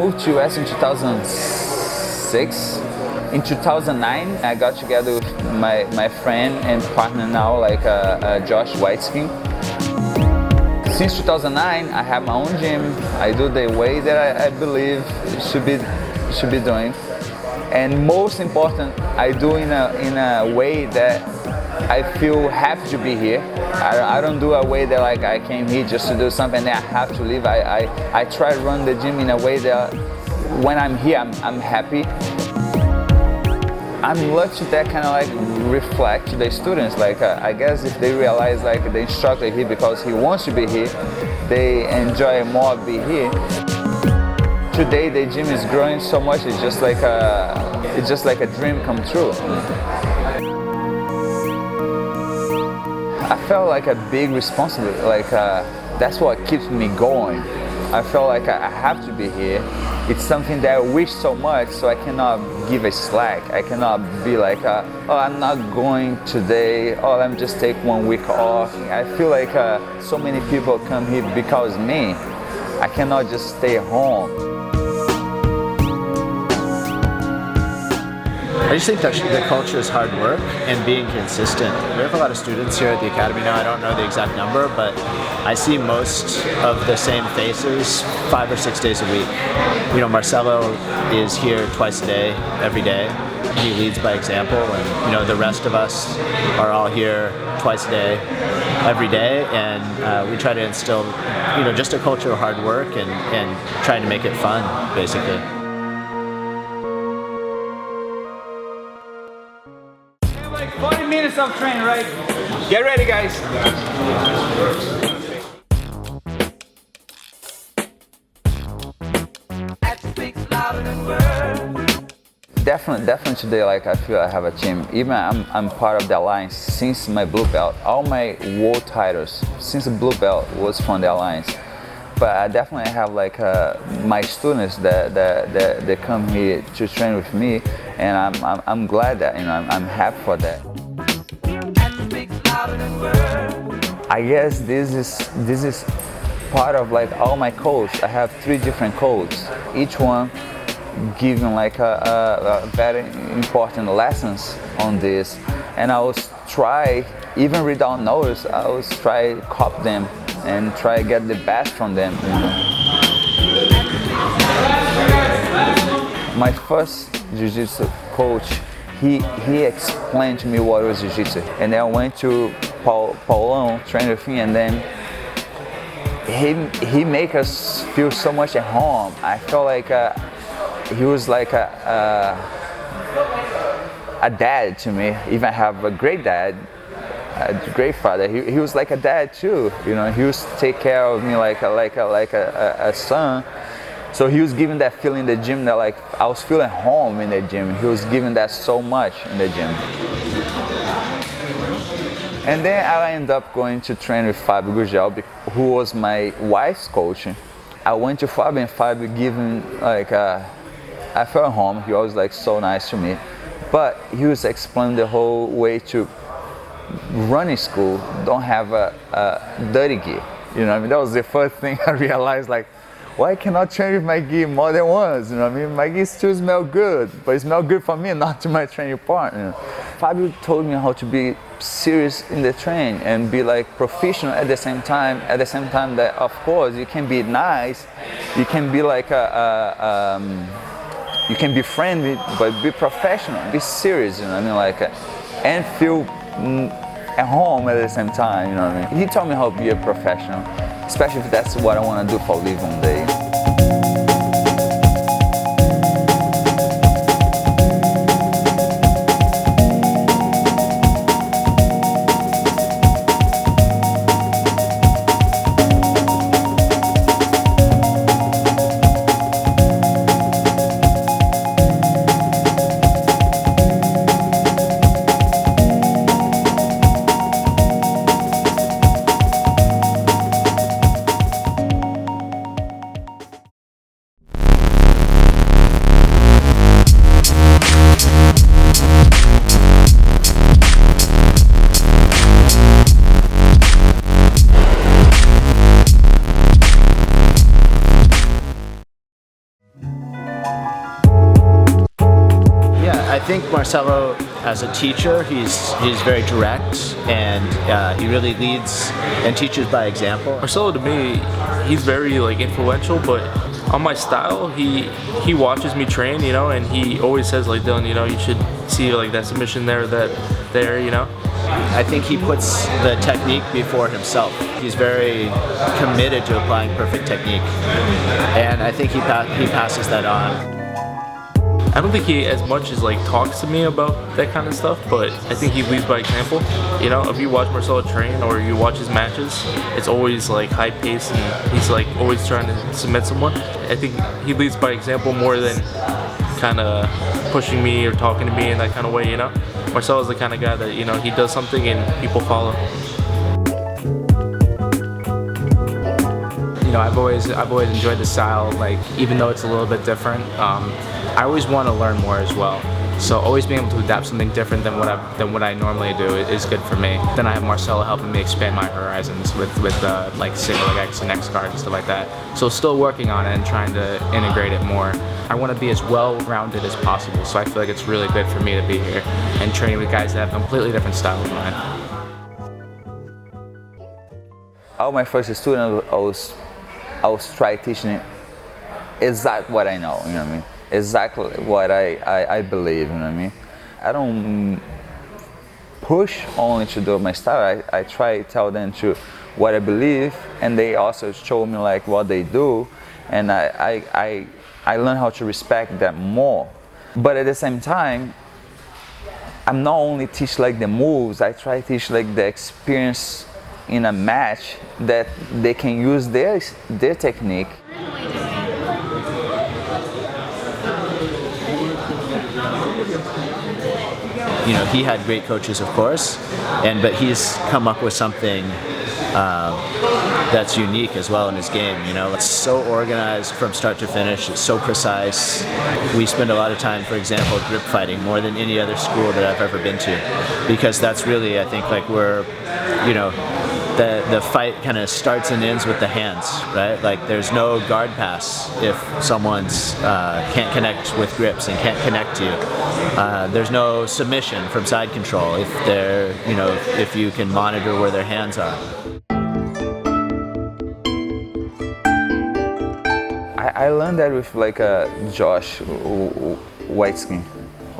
moved to US in 2006. In 2009, I got together with my friend and partner now, like Josh Whiteskin. Since 2009, I have my own gym. I do the way that I believe should be doing, and most important, I do in a way that I feel happy to be here. I don't do a way that like I came here just to do something and then I have to leave. I try to run the gym in a way that when I'm here, I'm happy. I'm lucky that kind of like reflect to the students. Like I guess if they realize like the instructor here because he wants to be here, they enjoy more be here. Today the gym is growing so much. It's just like a dream come true. I felt like a big responsibility. Like that's what keeps me going. I felt like I have to be here. It's something that I wish so much, so I cannot give a slack. I cannot be like, oh, I'm not going today, or I'm just take 1 week off. I feel like so many people come here because of me. I cannot just stay home. I just think that the culture is hard work and being consistent. We have a lot of students here at the academy now. I don't know the exact number, but I see most of the same faces 5 or 6 days a week. You know, Marcelo is here twice a day, every day. He leads by example, and you know the rest of us are all here twice a day, every day, and we try to instill, you know, just a culture of hard work and trying to make it fun, basically. Like 40 minutes of training, right? Get ready, guys. Definitely today, like I feel I have a team. Even I'm part of the alliance since my blue belt. All my world titles since the blue belt was from the alliance. But I definitely have like my students that come here to train with me, and I'm glad that, you know, I'm happy for that. I guess this is part of like all my codes. I have 3 different codes, each one giving like a very important lessons on this, and I was try, even without notice, I was try copy them and try to get the best from them. My first jiu-jitsu coach, he explained to me what was jiu-jitsu, and then I went to Paulão, train with him, and then he make us feel so much at home. I felt like he was like a dad to me. Even I have a great dad, a great father. He was like a dad too. You know, he used to take care of me like a son. So he was giving that feeling in the gym that like I was feeling home in the gym. He was giving that so much in the gym. And then I ended up going to train with Fabio Gugel, who was my wife's coach. I went to Fabio and Fabio giving like I felt home. He was like so nice to me. But he was explaining the whole way to running school don't have a dirty gear. You know what I mean? That was the first thing I realized, like, why I cannot train with my gear more than once? You know what I mean? My gear still smell good, but it smells good for me, not to my training partner. Fabio told me how to be serious in the train and be like professional at the same time. At the same time that, of course, you can be nice, you can be like you can be friendly, but be professional, be serious. You know what I mean? Like, and feel at home at the same time. You know what I mean? He taught me how to be a professional, especially if that's what I want to do for a living one day. Marcelo as a teacher. He's very direct, and he really leads and teaches by example. Marcelo, to me, he's very like influential, but on my style, he watches me train, you know, and he always says like, Dylan, you know, you should see like that submission there, you know. I think he puts the technique before himself. He's very committed to applying perfect technique, and I think he passes that on. I don't think he as much as like talks to me about that kind of stuff, but I think he leads by example. You know, if you watch Marcelo train or you watch his matches, it's always like high pace and he's like always trying to submit someone. I think he leads by example more than kind of pushing me or talking to me in that kind of way, you know. Marcelo's the kind of guy that, you know, he does something and people follow. You know, I've always enjoyed the style, like even though it's a little bit different. I always want to learn more as well. So always being able to adapt something different than what I normally do is good for me. Then I have Marcelo helping me expand my horizons with like single leg X and X guard and stuff like that. So still working on it and trying to integrate it more. I want to be as well-rounded as possible. So I feel like it's really good for me to be here and training with guys that have completely different styles than mine. All my first student, I was trying teaching exactly what I know, you know what I mean? Exactly what I believe, you know what I mean? I don't push only to do my style. I try to tell them to what I believe, and they also show me like what they do, and I learn how to respect them more. But at the same time, I'm not only teach like the moves, I try to teach like the experience in a match that they can use their technique. You know, he had great coaches, of course, but he's come up with something that's unique as well in his game. You know, it's so organized from start to finish. It's so precise. We spend a lot of time, for example, grip fighting more than any other school that I've ever been to, because that's really, I think, like where, you know, the fight kind of starts and ends with the hands, right? Like there's no guard pass if someone's can't connect with grips and can't connect to you. There's no submission from side control if they're, you know, if you can monitor where their hands are. I learned that with like Josh Whiteskin,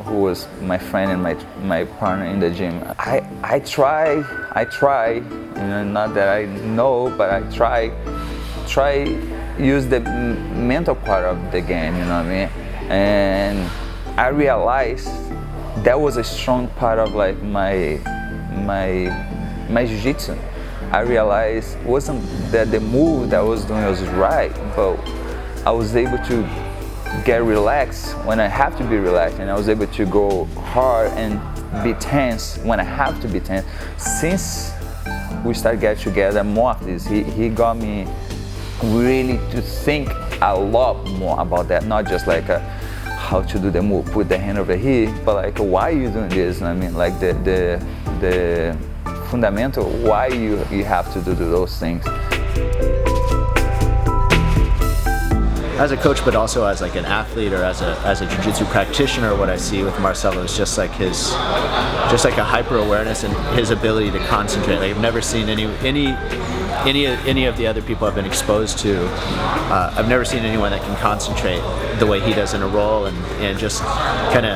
who was my friend and my partner in the gym. I try, you know, not that I know, but I try use the mental part of the game, you know what I mean? And I realized that was a strong part of like my jiu-jitsu. I realized wasn't that the move that I was doing was right, but I was able to get relaxed when I have to be relaxed, and I was able to go hard and be tense when I have to be tense. Since we started getting together more of this, he got me really to think a lot more about that, not just like how to do the move, put the hand over here, but like why are you doing this? I mean, like the fundamental why you have to do those things. As a coach, but also as like an athlete or as a jiu-jitsu practitioner, what I see with Marcelo is just like a hyper awareness and his ability to concentrate. Like I've never seen any of the other people I've been exposed to. I've never seen anyone that can concentrate the way he does in a roll and just kind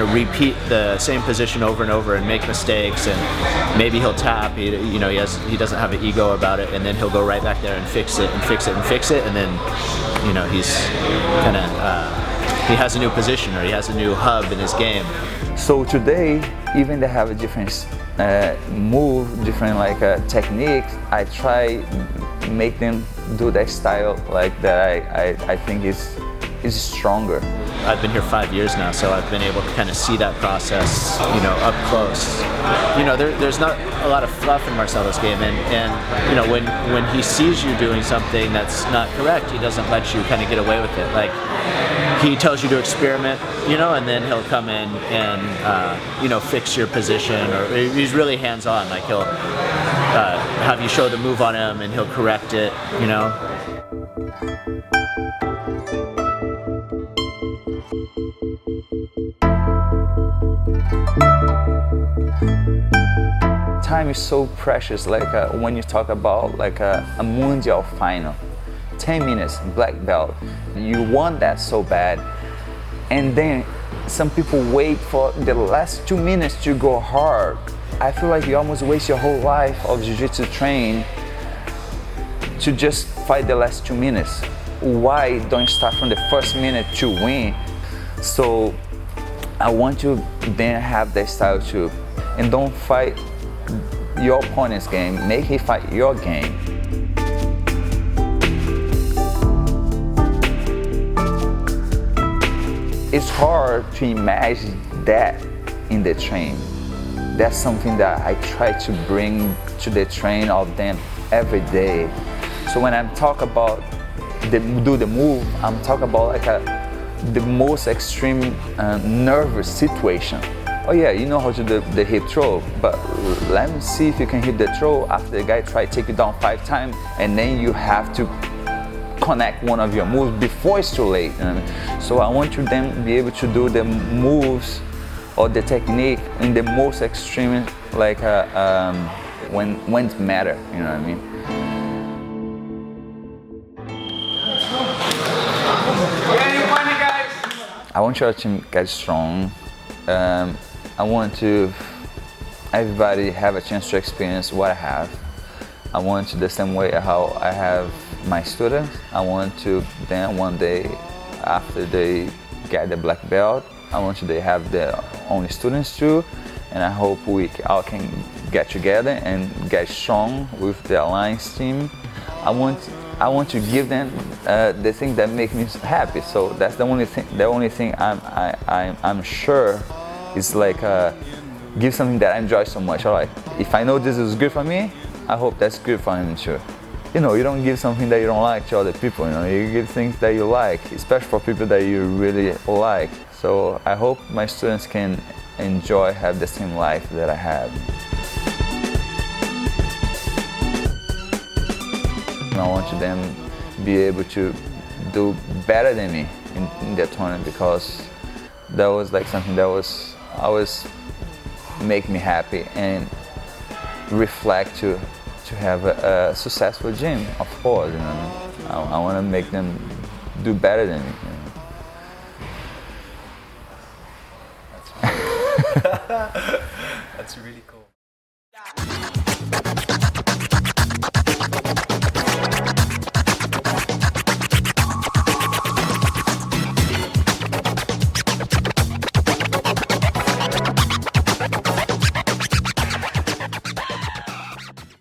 of repeat the same position over and over and make mistakes, and maybe he'll tap. He doesn't have an ego about it, and then he'll go right back there and fix it and fix it and fix it, and then he's kind of he has a new position or he has a new hub in his game. So today, even they have a different move, different like technique, I try make them do that style like that. I think is stronger. I've been here 5 years now, so I've been able to kind of see that process, up close. There's not a lot of fluff in Marcelo's game, and when he sees you doing something that's not correct, he doesn't let you kind of get away with it. Like he tells you to experiment, and then he'll come in and fix your position, or he's really hands-on. Like he'll have you show the move on him, and he'll correct it. time is so precious. Like when you talk about like a mundial final, 10 minutes, black belt, you want that so bad, and then some people wait for the last 2 minutes to go hard. I feel like you almost waste your whole life of jiu-jitsu training to just fight the last 2 minutes. Why don't start from the first minute to win? So I want to then have that style too, and don't fight your opponent's game, make him fight your game. It's hard to imagine that in the train. That's something that I try to bring to the train of them every day. So when I'm talking about do the move, I'm talking about like the most extreme nervous situation. Oh yeah, you know how to do the hip throw, but let me see if you can hit the throw after the guy try to take you down 5 times, and then you have to connect one of your moves before it's too late. So I want you then be able to do the moves or the technique in the most extreme, like when it matter, you know what I mean? I want your team to get strong. I want to everybody have a chance to experience what I have. I want to the same way how I have my students. I want to then one day after they get the black belt, I want they have their own students too, and I hope we all can get together and get strong with the alliance team. I want to give them the thing that makes me happy. So that's the only thing I'm sure is like give something that I enjoy so much. All right, if I know this is good for me, I hope that's good for him too. You know, you don't give something that you don't like to other people. You know, you give things that you like, especially for people that you really like. So I hope my students can enjoy, have the same life that I have. I want them to be able to do better than me in the tournament, because that was like something that was always make me happy and reflect to have a successful gym, of course. You know, I want to make them do better than me. You know? That's really cool.